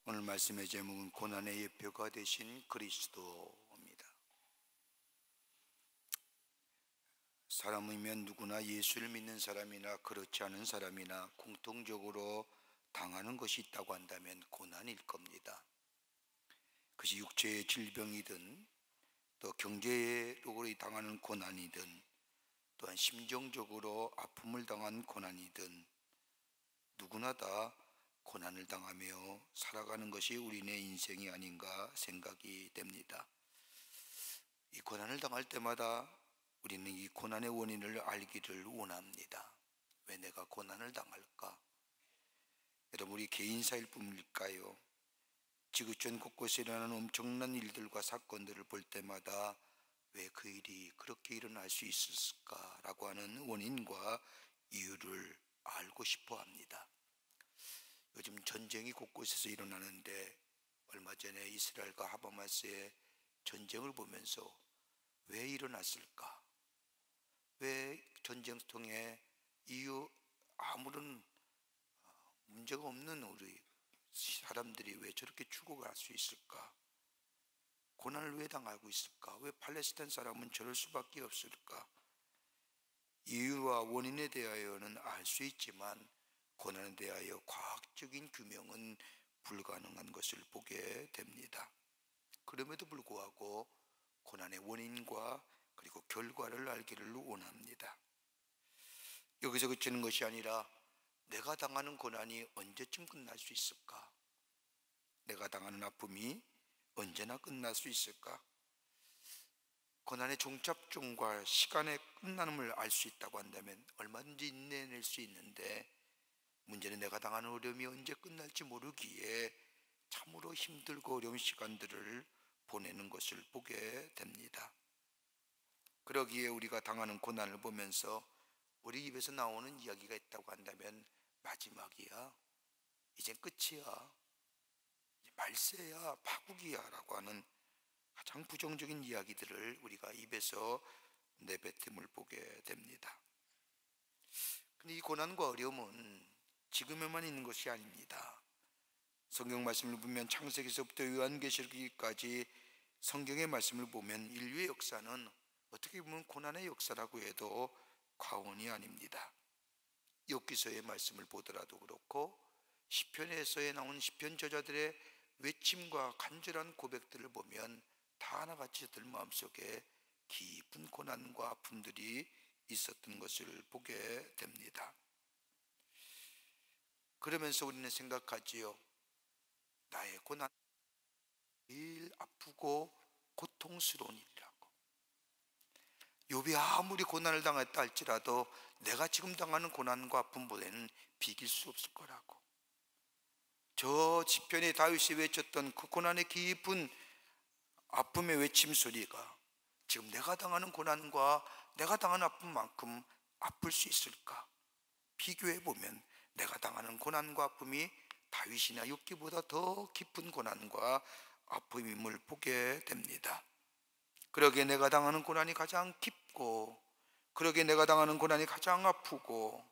오늘 말씀의 제목은 고난의 예표가 되신 그리스도입니다. 사람이면 누구나 예수를 믿는 사람이나 그렇지 않은 사람이나 공통적으로 당하는 것이 있다고 한다면 고난일 겁니다. 그것이 육체의 질병이든 또 경제적으로 당하는 고난이든 또한 심정적으로 아픔을 당한 고난이든 누구나 다 고난을 당하며 살아가는 것이 우리네 인생이 아닌가 생각이 됩니다. 이 고난을 당할 때마다 우리는 이 고난의 원인을 알기를 원합니다. 왜 내가 고난을 당할까? 여러분, 우리 개인사일 뿐일까요? 지구촌 곳곳에 일어나는 엄청난 일들과 사건들을 볼 때마다 왜 그 일이 그렇게 일어날 수 있었을까라고 하는 원인과 이유를 알고 싶어 합니다. 요즘 전쟁이 곳곳에서 일어나는데 얼마 전에 이스라엘과 하마스의 전쟁을 보면서 왜 일어났을까? 왜 전쟁통에 이유 아무런 문제가 없는 우리 사람들이 왜 저렇게 죽어갈 수 있을까? 고난을 왜 당하고 있을까? 왜 팔레스타인 사람은 저럴 수밖에 없을까? 이유와 원인에 대하여는 알 수 있지만 고난에 대하여 과학적인 규명은 불가능한 것을 보게 됩니다. 그럼에도 불구하고 고난의 원인과 그리고 결과를 알기를 원합니다. 여기서 그치는 것이 아니라 내가 당하는 고난이 언제쯤 끝날 수 있을까? 내가 당하는 아픔이 언제나 끝날 수 있을까? 고난의 종착점과 시간의 끝남을 알 수 있다고 한다면 얼마든지 인내낼 수 있는데 문제는 내가 당하는 어려움이 언제 끝날지 모르기에 참으로 힘들고 어려운 시간들을 보내는 것을 보게 됩니다. 그러기에 우리가 당하는 고난을 보면서 우리 입에서 나오는 이야기가 있다고 한다면 마지막이야, 이제 끝이야, 말세야, 파국이야 라고 하는 가장 부정적인 이야기들을 우리가 입에서 내뱉음을 보게 됩니다. 근데 이 고난과 어려움은 지금에만 있는 것이 아닙니다. 성경 말씀을 보면 창세기서부터 요한계시록까지 성경의 말씀을 보면 인류의 역사는 어떻게 보면 고난의 역사라고 해도 과언이 아닙니다. 욥기서의 말씀을 보더라도 그렇고 시편에서에 나온 시편 저자들의 외침과 간절한 고백들을 보면 다 하나같이 저들 마음속에 깊은 고난과 아픔들이 있었던 것을 보게 됩니다. 그러면서 우리는 생각하지요. 나의 고난 제일 아프고 고통스러운 일이라고. 욥이 아무리 고난을 당했다 할지라도 내가 지금 당하는 고난과 아픔보다는 비길 수 없을 거라고. 저 시편에 다윗이 외쳤던 그 고난의 깊은 아픔의 외침 소리가 지금 내가 당하는 고난과 내가 당하는 아픔만큼 아플 수 있을까? 비교해 보면 내가 당하는 고난과 아픔이 다윗이나 욥기보다 더 깊은 고난과 아픔임을 보게 됩니다. 그러기에 내가 당하는 고난이 가장 깊고, 그러기에 내가 당하는 고난이 가장 아프고,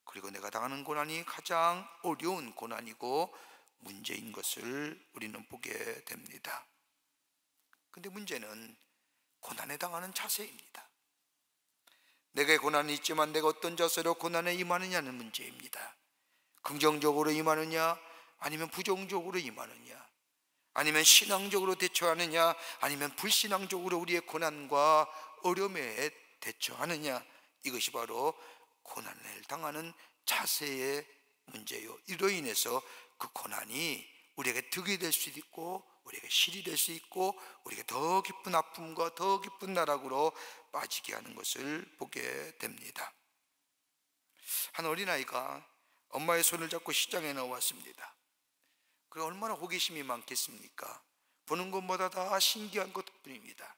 그리고 내가 당하는 고난이 가장 어려운 고난이고 문제인 것을 우리는 보게 됩니다. 근데 문제는 고난에 당하는 자세입니다. 내게 고난이 있지만 내가 어떤 자세로 고난에 임하느냐는 문제입니다. 긍정적으로 임하느냐, 아니면 부정적으로 임하느냐, 아니면 신앙적으로 대처하느냐, 아니면 불신앙적으로 우리의 고난과 어려움에 대처하느냐, 이것이 바로 고난을 당하는 자세의 문제요. 이로 인해서 그 고난이 우리에게 득이 될 수도 있고 우리에게 실이 될 수 있고 우리에게 더 깊은 아픔과 더 깊은 나락으로 빠지게 하는 것을 보게 됩니다. 한 어린아이가 엄마의 손을 잡고 시장에 나왔습니다. 그게 얼마나 호기심이 많겠습니까? 보는 것마다 다 신기한 것뿐입니다.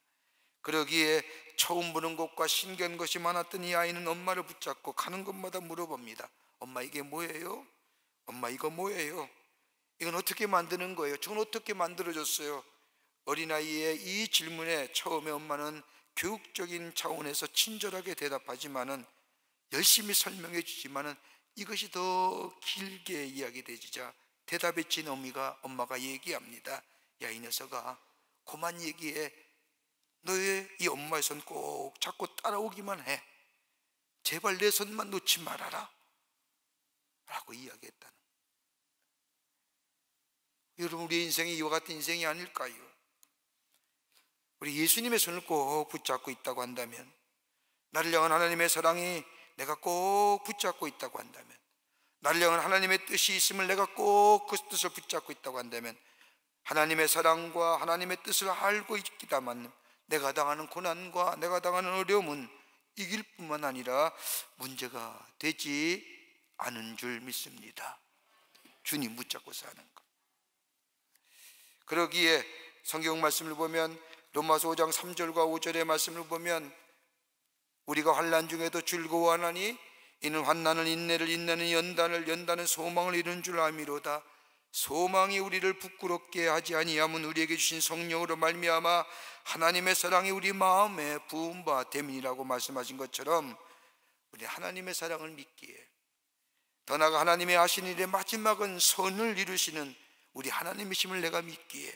그러기에 처음 보는 것과 신기한 것이 많았던 이 아이는 엄마를 붙잡고 가는 곳마다 물어봅니다. 엄마, 이게 뭐예요? 엄마, 이거 뭐예요? 이건 어떻게 만드는 거예요? 저건 어떻게 만들어졌어요? 어린아이의 이 질문에 처음에 엄마는 교육적인 차원에서 친절하게 대답하지만은 열심히 설명해 주지만은 이것이 더 길게 이야기되지자 대답에 진 엄마가 얘기합니다. 야, 이 녀석아, 그만 얘기해. 너의 이 엄마의 손 꼭 잡고 따라오기만 해. 제발 내 손만 놓지 말아라 라고 이야기했다는. 여러분, 우리 인생이 이와 같은 인생이 아닐까요? 우리 예수님의 손을 꼭 붙잡고 있다고 한다면, 나를 향한 하나님의 사랑이 내가 꼭 붙잡고 있다고 한다면, 나를 향한 하나님의 뜻이 있음을 내가 꼭 그 뜻을 붙잡고 있다고 한다면, 하나님의 사랑과 하나님의 뜻을 알고 있기다만 내가 당하는 고난과 내가 당하는 어려움은 이길 뿐만 아니라 문제가 되지 않은 줄 믿습니다. 주님 붙잡고 사는 것. 그러기에 성경 말씀을 보면, 로마서 5장 3절과 5절의 말씀을 보면, 우리가 환난 중에도 즐거워하나니 이는 환난은 인내를, 인내는 연단을, 연단은 소망을 이루는 줄 아미로다. 소망이 우리를 부끄럽게 하지 아니하면 우리에게 주신 성령으로 말미암아 하나님의 사랑이 우리 마음에 부은 바 됨이라고 말씀하신 것처럼, 우리 하나님의 사랑을 믿기에, 더 나아가 하나님의 하신 일의 마지막은 선을 이루시는 우리 하나님이심을 내가 믿기에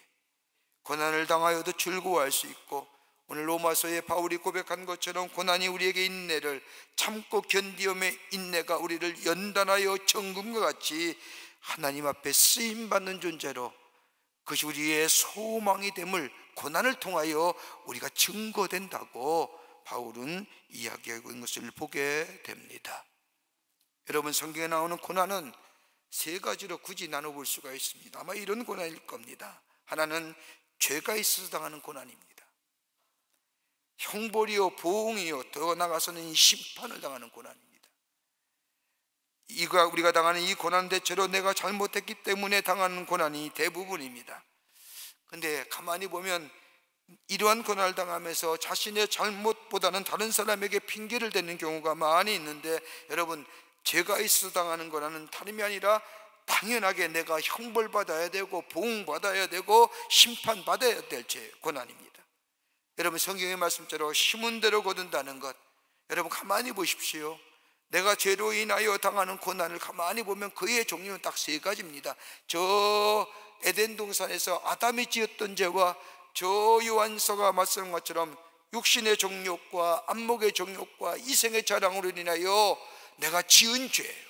고난을 당하여도 즐거워할 수 있고, 오늘 로마서에 바울이 고백한 것처럼 고난이 우리에게 인내를, 참고 견디음의 인내가 우리를 연단하여 정금과 같이 하나님 앞에 쓰임받는 존재로, 그것이 우리의 소망이 됨을 고난을 통하여 우리가 증거된다고 바울은 이야기하고 있는 것을 보게 됩니다. 여러분, 성경에 나오는 고난은 세 가지로 굳이 나눠볼 수가 있습니다. 아마 이런 고난일 겁니다. 하나는 죄가 있어서 당하는 고난입니다. 형벌이요, 보응이요, 더 나아가서는 이 심판을 당하는 고난입니다. 우리가 당하는 이 고난은 대체로 내가 잘못했기 때문에 당하는 고난이 대부분입니다. 근데 가만히 보면 이러한 고난을 당하면서 자신의 잘못보다는 다른 사람에게 핑계를 대는 경우가 많이 있는데, 여러분, 죄가 있어서 당하는 고난은 다름이 아니라 당연하게 내가 형벌받아야 되고 보응받아야 되고 심판받아야 될 고난입니다. 여러분, 성경의 말씀대로 심은 대로 거둔다는 것, 여러분 가만히 보십시오. 내가 죄로 인하여 당하는 고난을 가만히 보면 그의 종류는 딱 세 가지입니다. 저 에덴 동산에서 아담이 지었던 죄와 저 요한서가 말씀한 것처럼 육신의 정욕과 안목의 정욕과 이생의 자랑으로 인하여 내가 지은 죄예요.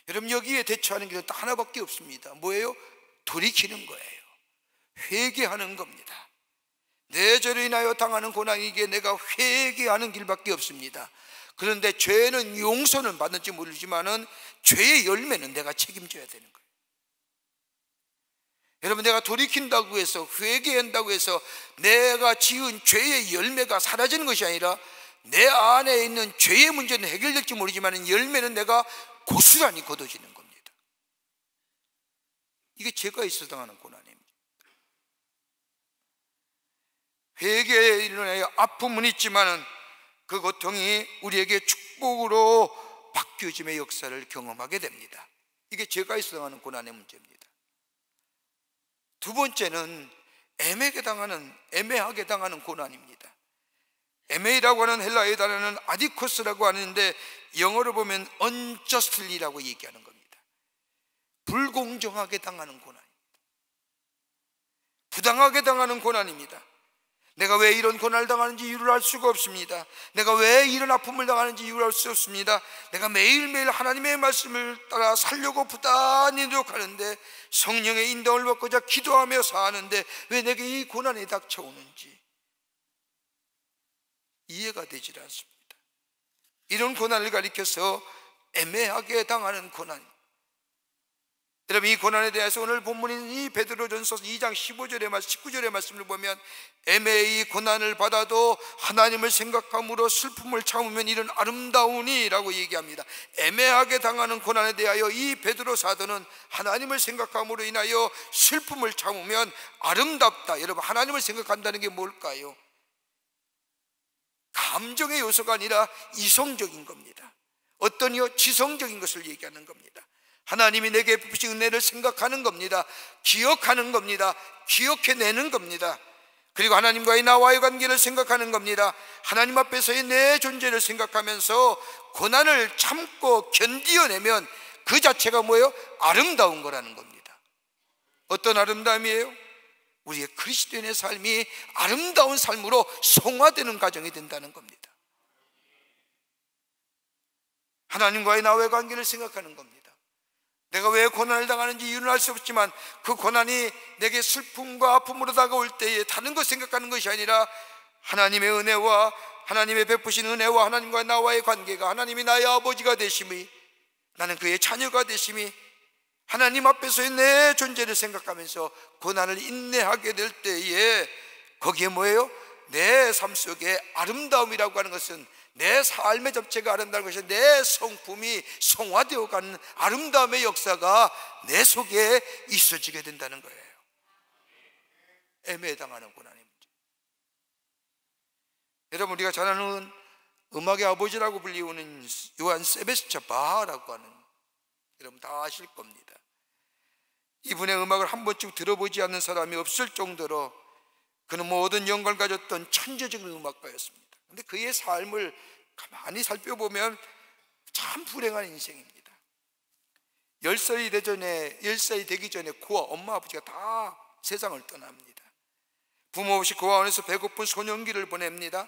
여러분, 여기에 대처하는 길은 딱 하나밖에 없습니다. 뭐예요? 돌이키는 거예요. 회개하는 겁니다. 내 죄로 인하여 당하는 고난이기에 내가 회개하는 길밖에 없습니다. 그런데 죄는 용서는 받는지 모르지만은 죄의 열매는 내가 책임져야 되는 거예요. 여러분, 내가 돌이킨다고 해서, 회개한다고 해서 내가 지은 죄의 열매가 사라지는 것이 아니라 내 안에 있는 죄의 문제는 해결될지 모르지만 열매는 내가 고스란히 거둬지는 겁니다. 이게 죄가 있어서 당하는 고난입니다. 회개에 인하여 아픔은 있지만은 그 고통이 우리에게 축복으로 바뀌어짐의 역사를 경험하게 됩니다. 이게 죄가 있어서 당하는 고난의 문제입니다. 두 번째는 애매하게 당하는 고난입니다. 애매이라고 하는 헬라의 단어는 아디코스라고 하는데 영어로 보면 unjustly라고 얘기하는 겁니다. 불공정하게 당하는 고난입니다. 부당하게 당하는 고난입니다. 내가 왜 이런 고난을 당하는지 이유를 알 수가 없습니다. 내가 왜 이런 아픔을 당하는지 이유를 알 수 없습니다. 내가 매일매일 하나님의 말씀을 따라 살려고 부단히 노력하는데, 성령의 인도를 받고자 기도하며 사는데 왜 내게 이 고난이 닥쳐오는지 이해가 되질 않습니다. 이런 고난을 가리켜서 애매하게 당하는 고난. 여러분, 이 고난에 대해서 오늘 본문인 이 베드로전서 2장 19절의 말씀을 보면, 애매히 고난을 받아도 하나님을 생각함으로 슬픔을 참으면 이런 아름다우니 라고 얘기합니다. 애매하게 당하는 고난에 대하여 이 베드로 사도는 하나님을 생각함으로 인하여 슬픔을 참으면 아름답다. 여러분, 하나님을 생각한다는 게 뭘까요? 감정의 요소가 아니라 이성적인 겁니다. 어떠니요? 지성적인 것을 얘기하는 겁니다. 하나님이 내게 베푸신 은혜를 생각하는 겁니다. 기억하는 겁니다. 기억해내는 겁니다. 그리고 하나님과의 나와의 관계를 생각하는 겁니다. 하나님 앞에서의 내 존재를 생각하면서 고난을 참고 견디어내면 그 자체가 뭐예요? 아름다운 거라는 겁니다. 어떤 아름다움이에요? 우리의 그리스도인의 삶이 아름다운 삶으로 성화되는 과정이 된다는 겁니다. 하나님과의 나와의 관계를 생각하는 겁니다. 내가 왜 고난을 당하는지 이유는 알 수 없지만 그 고난이 내게 슬픔과 아픔으로 다가올 때에 다른 것 생각하는 것이 아니라 하나님의 은혜와 하나님의 베푸신 은혜와 하나님과 나와의 관계가, 하나님이 나의 아버지가 되심이, 나는 그의 자녀가 되심이, 하나님 앞에서의 내 존재를 생각하면서 고난을 인내하게 될 때에 거기에 뭐예요? 내 삶 속에 아름다움이라고 하는 것은 내 삶의 자체가 아름다운 것이 내 성품이 성화되어 가는 아름다움의 역사가 내 속에 있어지게 된다는 거예요. 애매당하는 고난의 문제. 여러분, 우리가 잘 아는 음악의 아버지라고 불리우는 요한 세베스찬 바하라고 하는, 여러분 다 아실 겁니다. 이분의 음악을 한 번쯤 들어보지 않는 사람이 없을 정도로 그는 모든 영광을 가졌던 천재적인 음악가였습니다. 그런데 그의 삶을 가만히 살펴보면 참 불행한 인생입니다. 10살이 되기 전에 그와 엄마 아버지가 다 세상을 떠납니다. 부모 없이 고아원에서 배고픈 소년기를 보냅니다.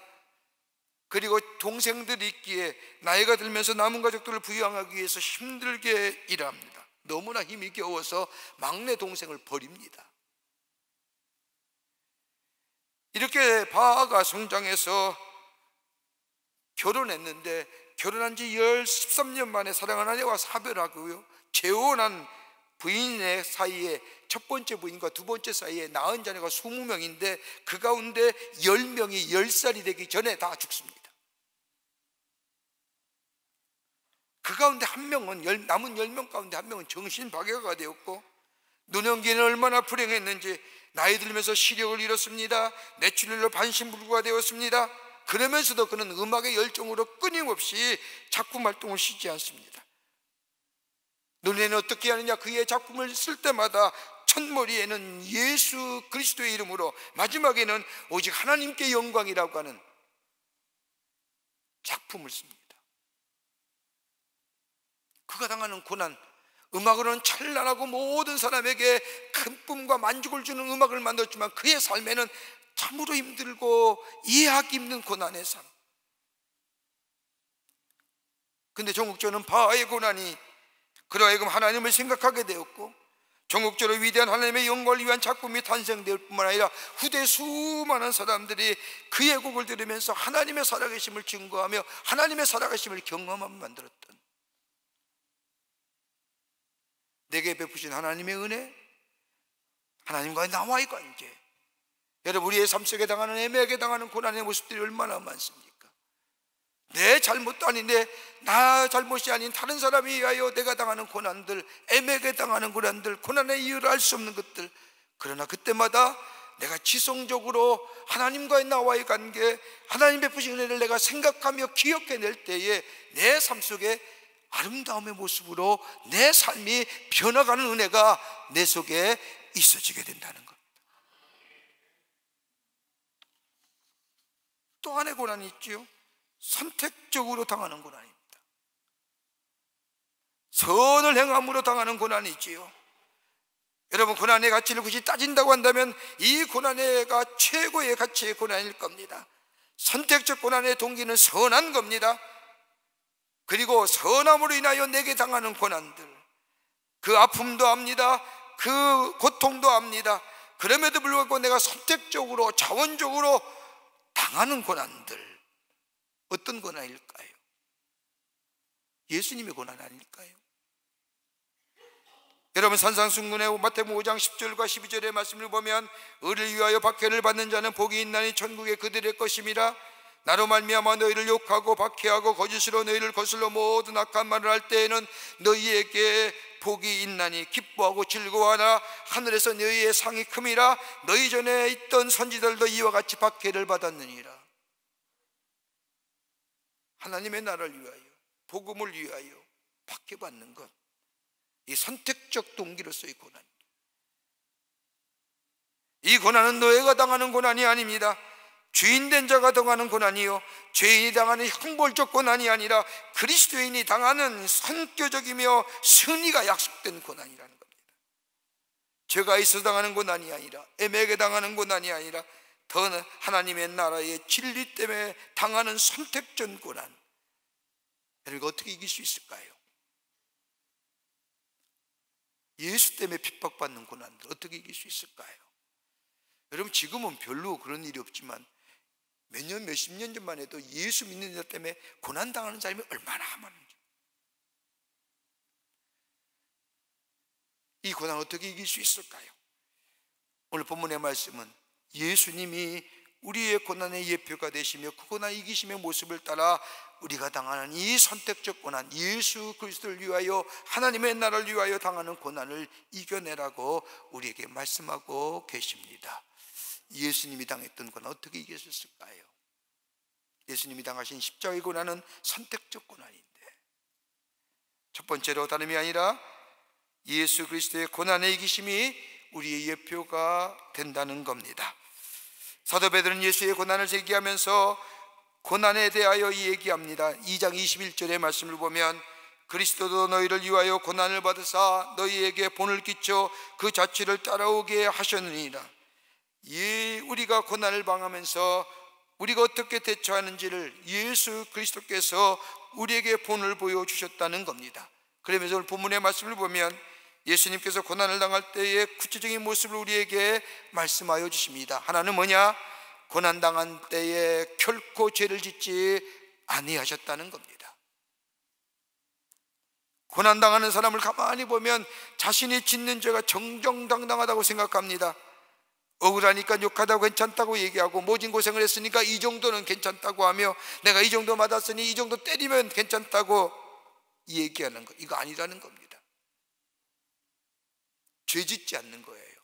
그리고 동생들이 있기에 나이가 들면서 남은 가족들을 부양하기 위해서 힘들게 일합니다. 너무나 힘이 겨워서 막내 동생을 버립니다. 이렇게 바하가 성장해서 결혼했는데 결혼한 지 13년 만에 사랑하는 아내와 사별하고요, 재혼한 부인의 사이에 첫 번째 부인과 두 번째 사이에 낳은 자녀가 20명인데 그 가운데 10명이 10살이 되기 전에 다 죽습니다. 그 가운데 한 명은, 남은 10명 가운데 한 명은 정신박애가 되었고, 노년기는 얼마나 불행했는지 나이 들면서 시력을 잃었습니다. 뇌출혈로 반신불구가 되었습니다. 그러면서도 그는 음악의 열정으로 끊임없이 작품 활동을 쉬지 않습니다. 눈에는 어떻게 하느냐, 그의 작품을 쓸 때마다 첫머리에는 예수 그리스도의 이름으로, 마지막에는 오직 하나님께 영광이라고 하는 작품을 씁니다. 그가 당하는 고난, 음악으로는 찬란하고 모든 사람에게 큰 쁨과 만족을 주는 음악을 만들었지만 그의 삶에는 참으로 힘들고 이해하기 힘든 고난의 삶. 근데 전국적으로는 바하의 고난이 그로 하여금 하나님을 생각하게 되었고, 전국적으로 위대한 하나님의 영광을 위한 작품이 탄생될 뿐만 아니라 후대 수많은 사람들이 그의 곡을 들으면서 하나님의 살아계심을 증거하며 하나님의 살아계심을 경험하며 만들었던, 내게 베푸신 하나님의 은혜, 하나님과의 나와의 관계. 여러분, 우리의 삶 속에 당하는, 애매하게 당하는 고난의 모습들이 얼마나 많습니까? 내 잘못도 아닌데, 나 잘못이 아닌 다른 사람에 의하여 내가 당하는 고난들, 애매하게 당하는 고난들, 고난의 이유를 알 수 없는 것들. 그러나 그때마다 내가 지성적으로 하나님과의 나와의 관계, 하나님 베푸신 은혜를 내가 생각하며 기억해낼 때에 내 삶 속에 아름다움의 모습으로 내 삶이 변화가는 은혜가 내 속에 있어지게 된다는 것. 또 하나의 고난이 있지요. 선택적으로 당하는 고난입니다. 선을 행함으로 당하는 고난이 있지요. 여러분, 고난의 가치를 굳이 따진다고 한다면 이 고난의가 최고의 가치의 고난일 겁니다. 선택적 고난의 동기는 선한 겁니다. 그리고 선함으로 인하여 내게 당하는 고난들, 그 아픔도 압니다. 그 고통도 압니다. 그럼에도 불구하고 내가 선택적으로, 자원적으로 당하는 고난들, 어떤 고난일까요? 예수님의 고난 아닐까요? 여러분, 산상순군의 마태복음 5장 10절과 12절의 말씀을 보면, 의를 위하여 박해를 받는 자는 복이 있나니 천국에 그들의 것임이라. 나로 말미암아 너희를 욕하고 박해하고 거짓으로 너희를 거슬러 모든 악한 말을 할 때에는 너희에게 복이 있나니 기뻐하고 즐거워하나 하늘에서 너희의 상이 큼이라. 너희 전에 있던 선지자들도 이와 같이 박해를 받았느니라. 하나님의 나라를 위하여, 복음을 위하여 박해받는 것, 이 선택적 동기로서의 고난. 이 고난은 너희가 당하는 고난이 아닙니다. 죄인된 자가 당하는 고난이요, 죄인이 당하는 형벌적 고난이 아니라 그리스도인이 당하는 선교적이며 승리가 약속된 고난이라는 겁니다. 죄가 있어 당하는 고난이 아니라, 애매하게 당하는 고난이 아니라, 더 하나님의 나라의 진리 때문에 당하는 선택적 고난. 여러분, 어떻게 이길 수 있을까요? 예수 때문에 핍박받는 고난들 어떻게 이길 수 있을까요? 여러분, 지금은 별로 그런 일이 없지만 몇 년, 몇십 년 전만 해도 예수 믿는 자 때문에 고난당하는 사람이 얼마나 많은지. 이 고난 어떻게 이길 수 있을까요? 오늘 본문의 말씀은 예수님이 우리의 고난의 예표가 되시며 그 고난 이기심의 모습을 따라 우리가 당하는 이 선택적 고난, 예수 그리스도를 위하여 하나님의 나라를 위하여 당하는 고난을 이겨내라고 우리에게 말씀하고 계십니다. 예수님이 당했던 고난 어떻게 이겼을까요? 예수님이 당하신 십자가의 고난은 선택적 고난인데, 첫 번째로 다름이 아니라 예수 그리스도의 고난의 이기심이 우리의 예표가 된다는 겁니다. 사도 베드로는 예수의 고난을 얘기하면서 고난에 대하여 얘기합니다. 2장 21절의 말씀을 보면 그리스도도 너희를 위하여 고난을 받으사 너희에게 본을 끼쳐 그 자취를 따라오게 하셨느니라. 우리가 고난을 당하면서 우리가 어떻게 대처하는지를 예수 그리스도께서 우리에게 본을 보여주셨다는 겁니다. 그러면서 오늘 본문의 말씀을 보면 예수님께서 고난을 당할 때의 구체적인 모습을 우리에게 말씀하여 주십니다. 하나는 뭐냐? 고난당한 때에 결코 죄를 짓지 아니하셨다는 겁니다. 고난당하는 사람을 가만히 보면 자신이 짓는 죄가 정정당당하다고 생각합니다. 억울하니까 욕하다고 괜찮다고 얘기하고, 모진 고생을 했으니까 이 정도는 괜찮다고 하며, 내가 이 정도 맞았으니 이 정도 때리면 괜찮다고 얘기하는 거, 이거 아니라는 겁니다. 죄 짓지 않는 거예요.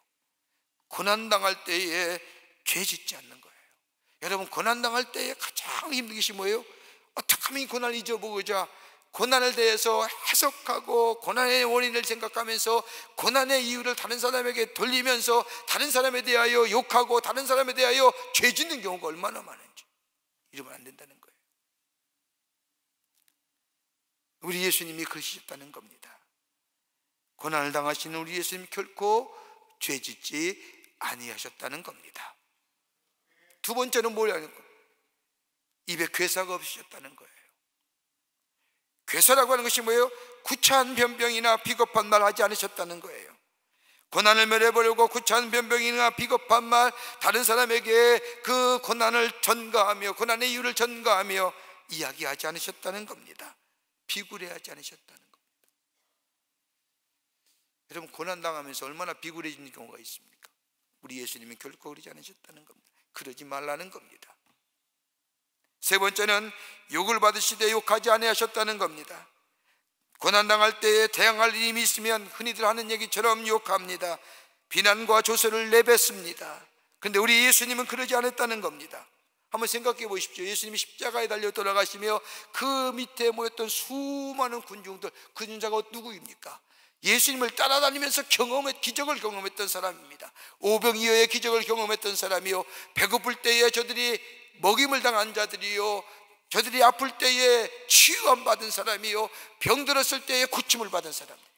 고난당할 때에 죄 짓지 않는 거예요. 여러분, 고난당할 때에 가장 힘든 것이 뭐예요? 어떻게 하면 이 고난을 잊어보고자 고난을 대해서 해석하고 고난의 원인을 생각하면서 고난의 이유를 다른 사람에게 돌리면서 다른 사람에 대하여 욕하고 다른 사람에 대하여 죄 짓는 경우가 얼마나 많은지. 이러면 안 된다는 거예요. 우리 예수님이 그러셨다는 겁니다. 고난을 당하시는 우리 예수님 결코 죄 짓지 아니하셨다는 겁니다. 두 번째는 뭐냐는 거예요? 입에 괴사가 없으셨다는 거예요. 괴사라고 하는 것이 뭐예요? 구차한 변병이나 비겁한 말 하지 않으셨다는 거예요. 고난을 멸해보려고 구차한 변병이나 비겁한 말, 다른 사람에게 그 고난을 전가하며 고난의 이유를 전가하며 이야기하지 않으셨다는 겁니다. 비굴해하지 않으셨다는 겁니다. 여러분, 고난당하면서 얼마나 비굴해지는 경우가 있습니까? 우리 예수님이 결코 그러지 않으셨다는 겁니다. 그러지 말라는 겁니다. 세 번째는 욕을 받으시되 욕하지 아니하셨다는 겁니다. 고난당할 때에 대항할 일이 있으면 흔히들 하는 얘기처럼 욕합니다. 비난과 조소를 내뱉습니다. 그런데 우리 예수님은 그러지 않았다는 겁니다. 한번 생각해 보십시오. 예수님이 십자가에 달려 돌아가시며 그 밑에 모였던 수많은 군중들, 그 군자가 누구입니까? 예수님을 따라다니면서 기적을 경험했던 사람입니다. 오병이어의 기적을 경험했던 사람이요, 배고플 때에 저들이 먹임을 당한 자들이요, 저들이 아플 때에 치유함 받은 사람이요, 병들었을 때에 고침을 받은 사람입니다.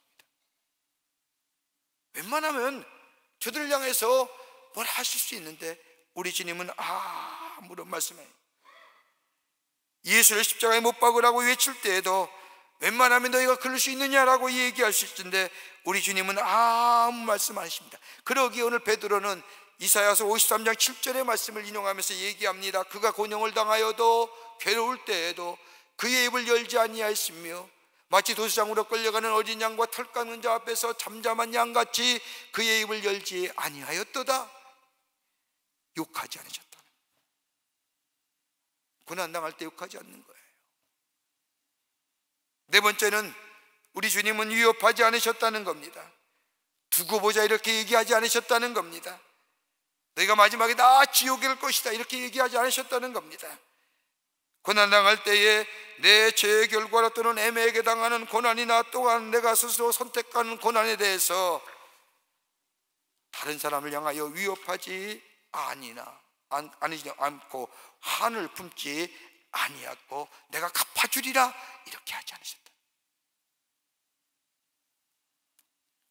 웬만하면 저들을 향해서 뭘 하실 수 있는데 우리 주님은 아무런 말씀을, 예수를 십자가에 못 박으라고 외칠 때에도 웬만하면 너희가 그럴 수 있느냐라고 얘기할 수 있는데 우리 주님은 아무 말씀 안 하십니다. 그러기에 오늘 베드로는 이사야서 53장 7절의 말씀을 인용하면서 얘기합니다. 그가 곤형을 당하여도 괴로울 때에도 그의 입을 열지 아니하였으며 마치 도수장으로 끌려가는 어린 양과 털 깎는 자 앞에서 잠잠한 양같이 그의 입을 열지 아니하였도다. 욕하지 않으셨다. 고난당할 때 욕하지 않는 거예요. 네 번째는 우리 주님은 위협하지 않으셨다는 겁니다. 두고 보자 이렇게 얘기하지 않으셨다는 겁니다. 너희가 마지막에 다 지옥에 갈 것이다 이렇게 얘기하지 않으셨다는 겁니다. 고난당할 때에 내 죄의 결과로 또는 애매하게 당하는 고난이나 또한 내가 스스로 선택하는 고난에 대해서 다른 사람을 향하여 위협하지 아니나 않고 한을 품지 아니하고 내가 갚아주리라 이렇게 하지 않으셨다.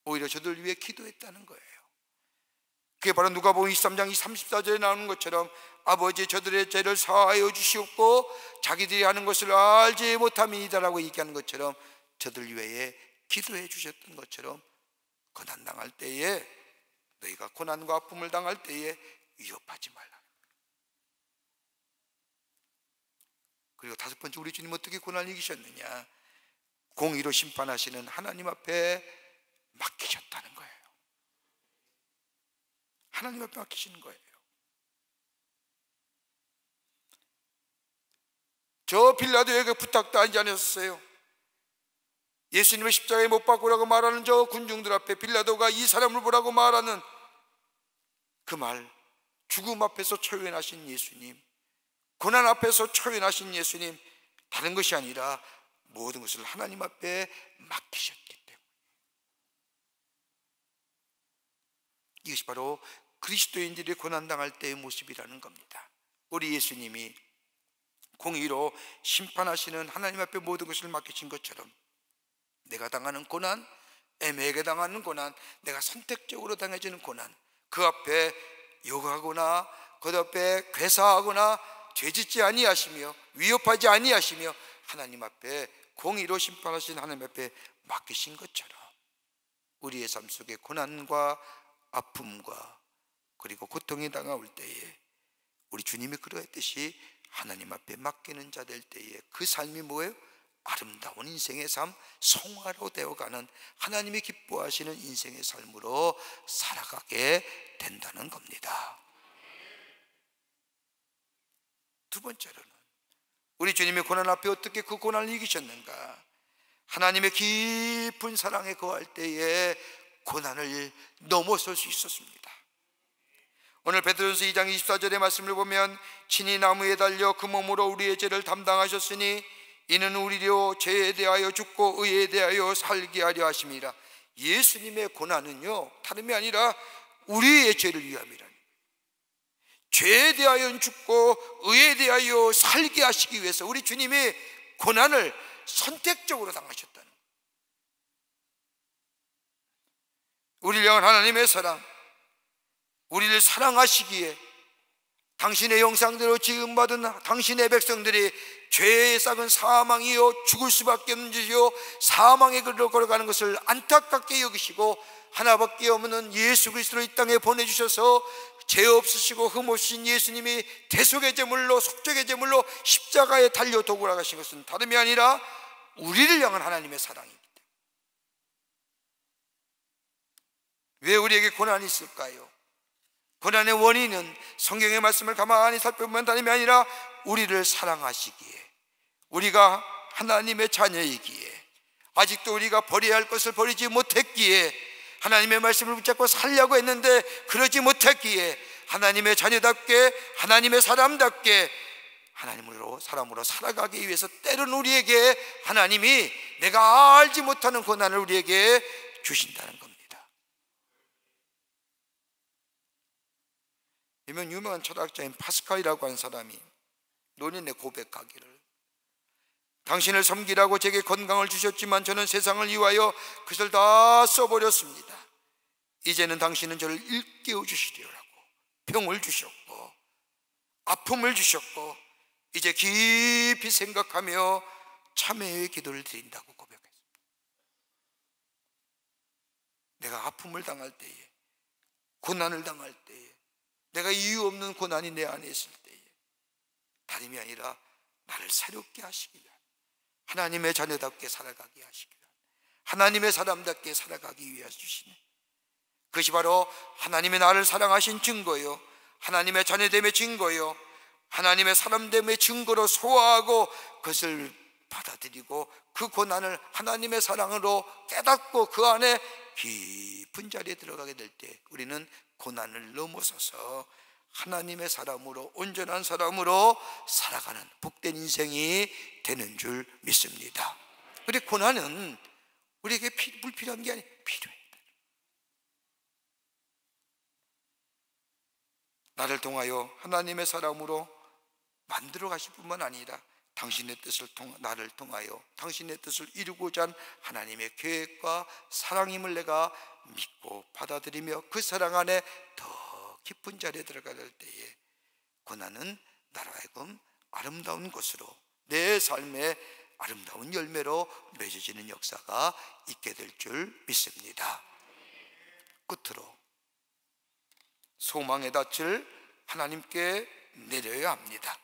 오히려 저들 위해 기도했다는 거예요. 그게 바로 누가복음 23장 34절에 나오는 것처럼 아버지 저들의 죄를 사하여 주시옵고 자기들이 하는 것을 알지 못함이니다라고 얘기하는 것처럼 저들 위해 기도해 주셨던 것처럼 고난당할 때에, 너희가 고난과 아픔을 당할 때에 위협하지 말라. 그리고 다섯 번째, 우리 주님 어떻게 고난을 이기셨느냐? 공의로 심판하시는 하나님 앞에 맡기셨다는 거예요. 하나님 앞에 맡기시는 거예요. 저 빌라도에게 부탁도 하지 않았어요. 예수님을 십자가에 못 박으라고 말하는 저 군중들 앞에 빌라도가 이 사람을 보라고 말하는 그 말, 죽음 앞에서 초연하신 예수님, 고난 앞에서 초연하신 예수님, 다른 것이 아니라 모든 것을 하나님 앞에 맡기셨기 때문에. 이것이 바로 그리스도인들이 고난당할 때의 모습이라는 겁니다. 우리 예수님이 공의로 심판하시는 하나님 앞에 모든 것을 맡기신 것처럼 내가 당하는 고난, 애매하게 당하는 고난, 내가 선택적으로 당해지는 고난, 그 앞에 욕하거나 그 앞에 괴사하거나 죄짓지 아니하시며 위협하지 아니하시며 하나님 앞에 공의로 심판하신 하나님 앞에 맡기신 것처럼 우리의 삶 속에 고난과 아픔과 그리고 고통이 다가올 때에 우리 주님이 그러했듯이 하나님 앞에 맡기는 자 될 때에 그 삶이 뭐예요? 아름다운 인생의 삶, 성화로 되어가는 하나님이 기뻐하시는 인생의 삶으로 살아가게 된다는 겁니다. 두 번째로는 우리 주님의 고난 앞에 어떻게 그 고난을 이기셨는가? 하나님의 깊은 사랑에 거할 때에 고난을 넘어설 수 있었습니다. 오늘 베드로전서 2장 24절의 말씀을 보면 친히 나무에 달려 그 몸으로 우리의 죄를 담당하셨으니 이는 우리로 죄에 대하여 죽고 의에 대하여 살게 하려 하심이라. 예수님의 고난은요 다름이 아니라 우리의 죄를 위함이라니, 죄에 대하여 죽고 의에 대하여 살게 하시기 위해서 우리 주님이 고난을 선택적으로 당하셨다는, 우리를 향한 하나님의 사랑, 우리를 사랑하시기에 당신의 형상대로 지음받은 당신의 백성들이 죄의 싹은 사망이요 죽을 수밖에 없는 짓이요 사망의 길로 걸어가는 것을 안타깝게 여기시고 하나밖에 없는 예수 그리스도를 이 땅에 보내주셔서 죄 없으시고 흠 없으신 예수님이 대속의 제물로 속죄의 제물로 십자가에 달려 도굴하신 것은 다름이 아니라 우리를 향한 하나님의 사랑입니다. 왜 우리에게 고난이 있을까요? 고난의 원인은 성경의 말씀을 가만히 살펴보면 다름이 아니라 우리를 사랑하시기에, 우리가 하나님의 자녀이기에, 아직도 우리가 버려야 할 것을 버리지 못했기에, 하나님의 말씀을 붙잡고 살려고 했는데 그러지 못했기에, 하나님의 자녀답게 하나님의 사람답게 하나님으로 사람으로 살아가기 위해서 때로는 우리에게 하나님이 내가 알지 못하는 고난을 우리에게 주신다는 겁니다. 유명한 철학자인 파스칼이라고 하는 사람이 논인에 고백하기를, 당신을 섬기라고 제게 건강을 주셨지만 저는 세상을 위하여 그것을 다 써버렸습니다. 이제는 당신은 저를 일깨워 주시리라고 병을 주셨고 아픔을 주셨고 이제 깊이 생각하며 참회의 기도를 드린다고 고백했습니다. 내가 아픔을 당할 때에, 고난을 당할 때에, 내가 이유 없는 고난이 내 안에 있을 때에 다름이 아니라 나를 새롭게 하시기 위한, 하나님의 자녀답게 살아가게 하시기 위한, 하나님의 사람답게 살아가기 위해 주시네. 그것이 바로 하나님의 나를 사랑하신 증거요, 하나님의 자녀됨의 증거요, 하나님의 사람됨의 증거로 소화하고 그것을 받아들이고 그 고난을 하나님의 사랑으로 깨닫고 그 안에 깊은 자리에 들어가게 될 때 우리는 고난을 넘어서서 하나님의 사람으로, 온전한 사람으로 살아가는 복된 인생이 되는 줄 믿습니다. 우리 고난은 우리에게 불필요한 게 아니에요. 필요해요. 나를 통하여 하나님의 사람으로 만들어 가실 뿐만 아니라 당신의 뜻을 나를 통하여 당신의 뜻을 이루고자 한 하나님의 계획과 사랑임을 내가 믿고 받아들이며 그 사랑 안에 더 깊은 자리에 들어갈 때에 고난은 나로 하여금 아름다운 것으로 내 삶의 아름다운 열매로 맺어지는 역사가 있게 될 줄 믿습니다. 끝으로 소망의 닻을 하나님께 내려야 합니다.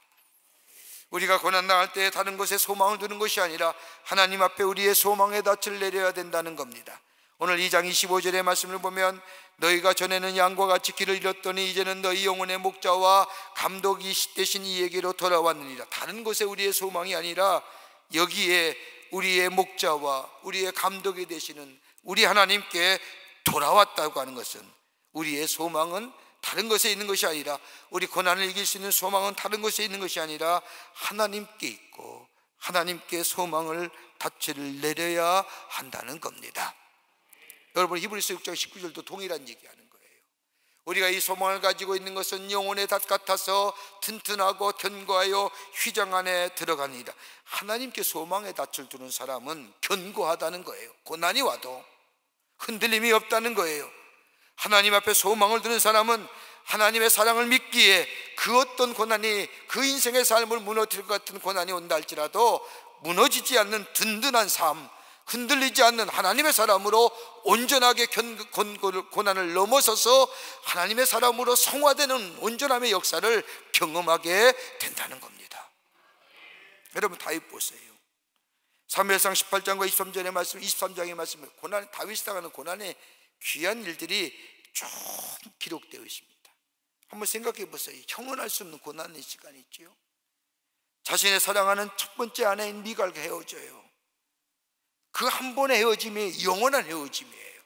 우리가 고난당할 때 다른 것에 소망을 두는 것이 아니라 하나님 앞에 우리의 소망의 닻을 내려야 된다는 겁니다. 오늘 2장 25절의 말씀을 보면 너희가 전에는 양과 같이 길을 잃었더니 이제는 너희 영혼의 목자와 감독이 되신 이에게로 돌아왔느니라. 다른 것에 우리의 소망이 아니라 여기에 우리의 목자와 우리의 감독이 되시는 우리 하나님께 돌아왔다고 하는 것은 우리의 소망은 다른 것에 있는 것이 아니라 우리 고난을 이길 수 있는 소망은 다른 것에 있는 것이 아니라 하나님께 있고 하나님께 소망을 닻을 내려야 한다는 겁니다. 여러분 히브리서 6장 19절도 동일한 얘기하는 거예요. 우리가 이 소망을 가지고 있는 것은 영혼의 닷 같아서 튼튼하고 견고하여 휘장 안에 들어가니라. 하나님께 소망의 닻을 두는 사람은 견고하다는 거예요. 고난이 와도 흔들림이 없다는 거예요. 하나님 앞에 소망을 두는 사람은 하나님의 사랑을 믿기에 그 어떤 고난이 그 인생의 삶을 무너뜨릴 것 같은 고난이 온다 할지라도 무너지지 않는 든든한 삶, 흔들리지 않는 하나님의 사람으로 온전하게 고난을 넘어서서 하나님의 사람으로 성화되는 온전함의 역사를 경험하게 된다는 겁니다. 여러분 다윗 보세요. 사무엘상 18장과 23절의 말씀, 23장의 말씀을 다윗이 당하는 고난의 귀한 일들이 쭉 기록되어 있습니다. 한번 생각해 보세요. 형언할 수 없는 고난의 시간이 있지요. 자신의 사랑하는 첫 번째 아내인 미갈과 헤어져요. 그 한 번의 헤어짐이 영원한 헤어짐이에요.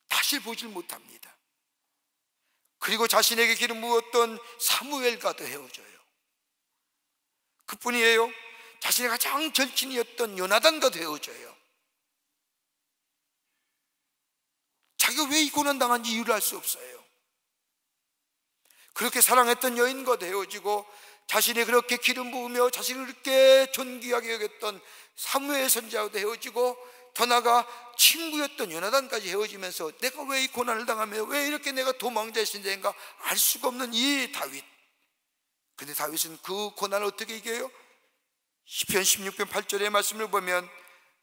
다시 보질 못합니다. 그리고 자신에게 기름 부었던 사무엘과도 헤어져요. 그뿐이에요. 자신의 가장 절친이었던 요나단과도 헤어져요. 자기가 왜 이 고난 당한지 이유를 알 수 없어요. 그렇게 사랑했던 여인과도 헤어지고 자신이 그렇게 기름 부으며 자신을 그렇게 존귀하게 여겼던 사무엘 선지자와도 헤어지고 더 나아가 친구였던 요나단까지 헤어지면서 내가 왜 이 고난을 당하며 왜 이렇게 내가 도망자의 신자인가 알 수가 없는 이 다윗. 근데 다윗은 그 고난을 어떻게 이겨요? 시편 16편 8절의 말씀을 보면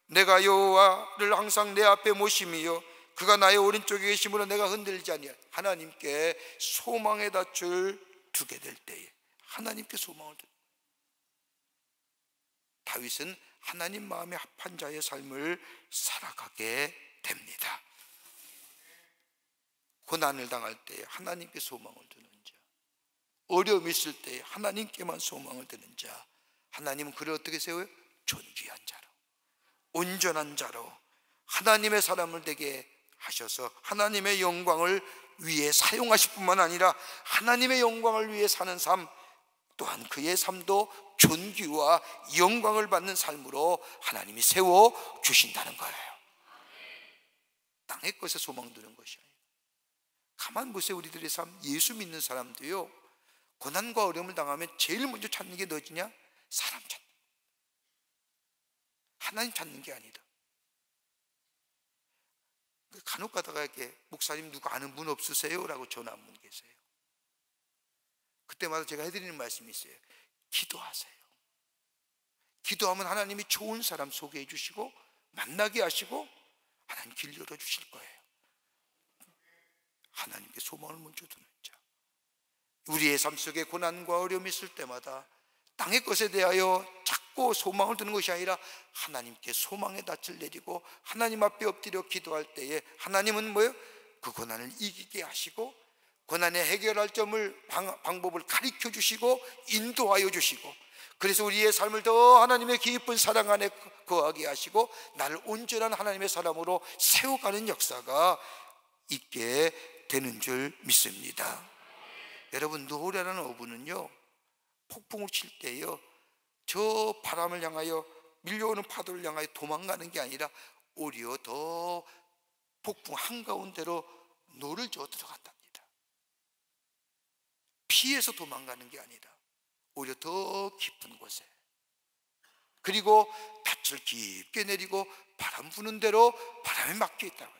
내가 여호와를 항상 내 앞에 모심이요 그가 나의 오른쪽에 계심으로 내가 흔들리지 아니하. 하나님께 소망의 닻을 두게 될 때에 하나님께 소망을 두는 다윗은 하나님 마음에 합한 자의 삶을 살아가게 됩니다. 고난을 당할 때에 하나님께 소망을 두는 자, 어려움이 있을 때에 하나님께만 소망을 두는 자, 하나님은 그를 어떻게 세워요? 존귀한 자로, 온전한 자로 하나님의 사람을 되게 하셔서 하나님의 영광을 위해 사용하실 뿐만 아니라 하나님의 영광을 위해 사는 삶 또한 그의 삶도 존귀와 영광을 받는 삶으로 하나님이 세워주신다는 거예요. 땅의 것에 소망 두는 것이 아니에요. 가만 보세요. 우리들의 삶, 예수 믿는 사람도요 고난과 어려움을 당하면 제일 먼저 찾는 게 뭐지냐? 사람 찾는 거. 하나님 찾는 게 아니다. 간혹 가다가 이렇게 목사님 누구 아는 분 없으세요? 라고 전화 한 분 계세요. 그때마다 제가 해드리는 말씀이 있어요. 기도하세요. 기도하면 하나님이 좋은 사람 소개해 주시고 만나게 하시고 하나님 길 열어주실 거예요. 하나님께 소망을 먼저 두는 자. 우리의 삶 속에 고난과 어려움이 있을 때마다 땅의 것에 대하여 자꾸 소망을 두는 것이 아니라 하나님께 소망의 닻을 내리고 하나님 앞에 엎드려 기도할 때에 하나님은 뭐예요? 그 고난을 이기게 하시고 고난에 해결할 점을 방법을 가르쳐 주시고 인도하여 주시고 그래서 우리의 삶을 더 하나님의 깊은 사랑 안에 거하게 하시고 나를 온전한 하나님의 사람으로 세워가는 역사가 있게 되는 줄 믿습니다. 여러분 노래라는 어부는요 폭풍을 칠 때요 저 바람을 향하여 밀려오는 파도를 향하여 도망가는 게 아니라 오히려 더 폭풍 한가운데로 노를 저어 들어간답니다. 피해서 도망가는 게 아니라 오히려 더 깊은 곳에, 그리고 닻을 깊게 내리고 바람 부는 대로 바람에 맡겨 있다고 해요.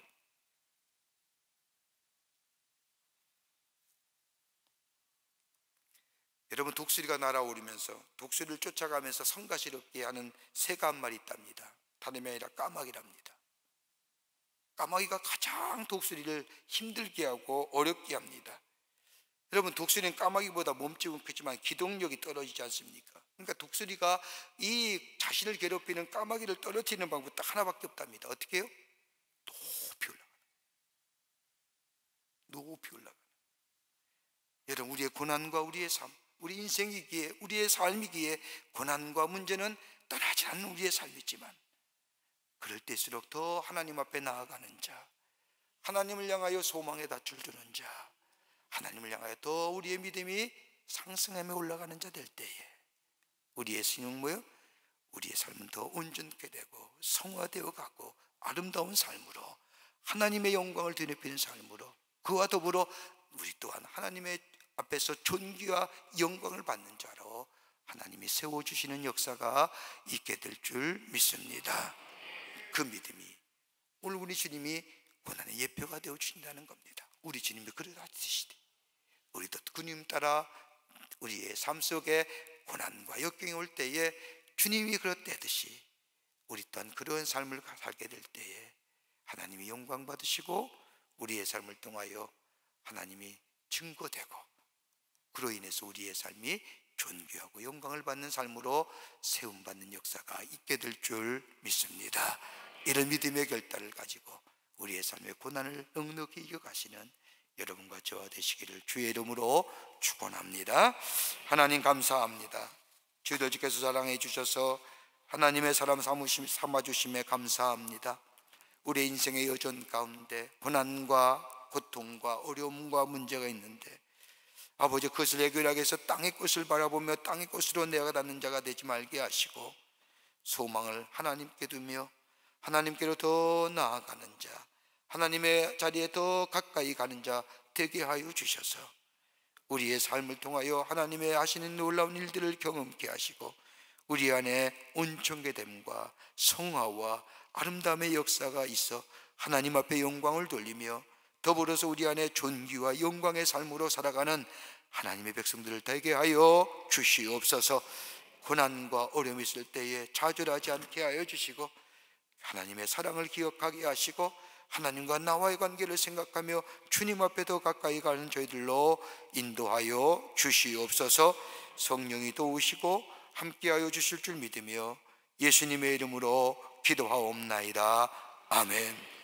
여러분, 독수리가 날아오르면서 독수리를 쫓아가면서 성가시럽게 하는 새가 한 마리 있답니다. 다름이 아니라 까마귀랍니다. 까마귀가 가장 독수리를 힘들게 하고 어렵게 합니다. 여러분, 독수리는 까마귀보다 몸집은 크지만 기동력이 떨어지지 않습니까? 그러니까 독수리가 이 자신을 괴롭히는 까마귀를 떨어뜨리는 방법 딱 하나밖에 없답니다. 어떻게 해요? 높이 올라가는, 높이 올라가는. 여러분, 우리의 고난과 우리의 삶, 우리 인생이기에, 우리의 삶이기에 고난과 문제는 떠나지 않는 우리의 삶이지만, 그럴 때일수록 더 하나님 앞에 나아가는 자, 하나님을 향하여 소망의 닻을 두는 자, 하나님을 향하여 더 우리의 믿음이 상승하며 올라가는 자 될 때에 우리의 신앙은 뭐예요? 우리의 삶은 더 온전케 되고 성화되어 가고 아름다운 삶으로, 하나님의 영광을 드높이는 삶으로, 그와 더불어 우리 또한 하나님의 앞에서 존귀와 영광을 받는 자로 하나님이 세워주시는 역사가 있게 될 줄 믿습니다. 그 믿음이 오늘 우리 주님이 고난의 예표가 되어 주신다는 겁니다. 우리 주님이 그러하시되 우리도 그 주님 따라 우리의 삶 속에 고난과 역경이 올 때에 주님이 그렇다듯이 우리 또한 그런 삶을 살게 될 때에 하나님이 영광 받으시고 우리의 삶을 통하여 하나님이 증거되고, 그로 인해서 우리의 삶이 존귀하고 영광을 받는 삶으로 세움받는 역사가 있게 될 줄 믿습니다. 이런 믿음의 결단을 가지고 우리의 삶의 고난을 넉넉히 이겨가시는 여러분과 저와 되시기를 주의 이름으로 축원합니다. 하나님 감사합니다. 저희들 주께서 사랑해 주셔서 하나님의 사람 삼아주심에 감사합니다. 우리의 인생의 여정 가운데 고난과 고통과 어려움과 문제가 있는데, 아버지, 그것을 해결하기 위해서 땅의 것을 바라보며 땅의 것으로 내어가는 자가 되지 말게 하시고 소망을 하나님께 두며 하나님께로 더 나아가는 자, 하나님의 자리에 더 가까이 가는 자 되게 하여 주셔서 우리의 삶을 통하여 하나님의 하시는 놀라운 일들을 경험케 하시고 우리 안에 온전케됨과 성화와 아름다움의 역사가 있어 하나님 앞에 영광을 돌리며 더불어서 우리 안에 존귀와 영광의 삶으로 살아가는 하나님의 백성들을 되게 하여 주시옵소서. 고난과 어려움이 있을 때에 좌절하지 않게 하여 주시고 하나님의 사랑을 기억하게 하시고 하나님과 나와의 관계를 생각하며 주님 앞에 더 가까이 가는 저희들로 인도하여 주시옵소서. 성령이 도우시고 함께하여 주실 줄 믿으며 예수님의 이름으로 기도하옵나이다. 아멘.